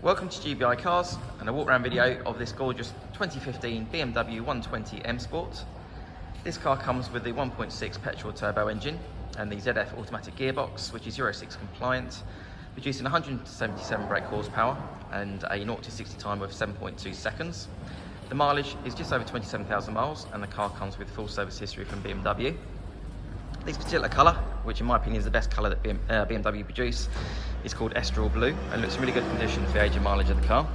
Welcome to GBI Cars and a walk around video of this gorgeous 2015 BMW 120 MSport. This car comes with the 1.6 petrol turbo engine and the ZF automatic gearbox, which is Euro 6 compliant, producing 177 brake horsepower and a 0 to 60 time of 7.2 seconds. The mileage is just over 27,000 miles and the car comes with full service history from BMW. This particular colour, which in my opinion is the best colour that BMW produce, is called Estoril Blue and looks in really good condition for the age and mileage of the car.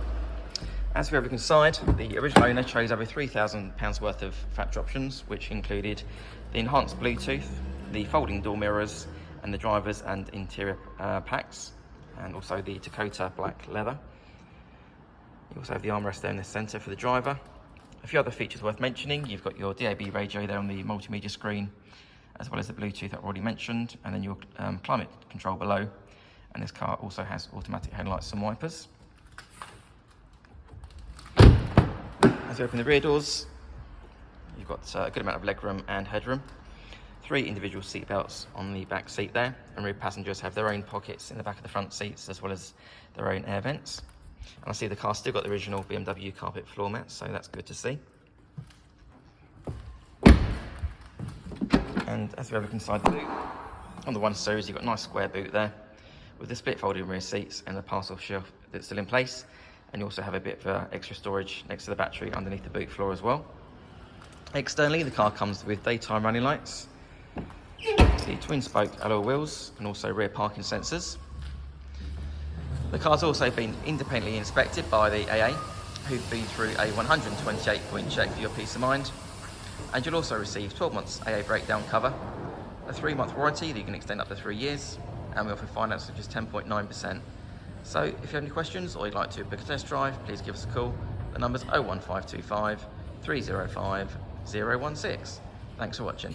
As we have a look inside, the original owner chose over £3,000 worth of factory options, which included the enhanced Bluetooth, the folding door mirrors, and the drivers and interior packs, and also the Dakota black leather. You also have the armrest there in the centre for the driver. A few other features worth mentioning: you've got your DAB radio there on the multimedia screen, as well as the Bluetooth that I've already mentioned, and then your climate control below. And this car also has automatic headlights and wipers. As you open the rear doors, you've got a good amount of legroom and headroom. 3 individual seat belts on the back seat there, and rear passengers have their own pockets in the back of the front seats, as well as their own air vents. And I see the car's still got the original BMW carpet floor mats, so that's good to see. And as we have a look inside the boot, on the 1 Series, you've got a nice square boot there, with the split folding rear seats and the parcel shelf that's still in place. And you also have a bit of extra storage next to the battery underneath the boot floor as well. Externally, the car comes with daytime running lights, the twin spoke alloy wheels, and also rear parking sensors. The car's also been independently inspected by the AA, who've been through a 128-point check for your peace of mind. And you'll also receive 12 months AA breakdown cover, a 3-month warranty that you can extend up to 3 years, and we offer finance of just 10.9%. So if you have any questions or you'd like to book a test drive, please give us a call. The number's 01525 305 016. Thanks for watching.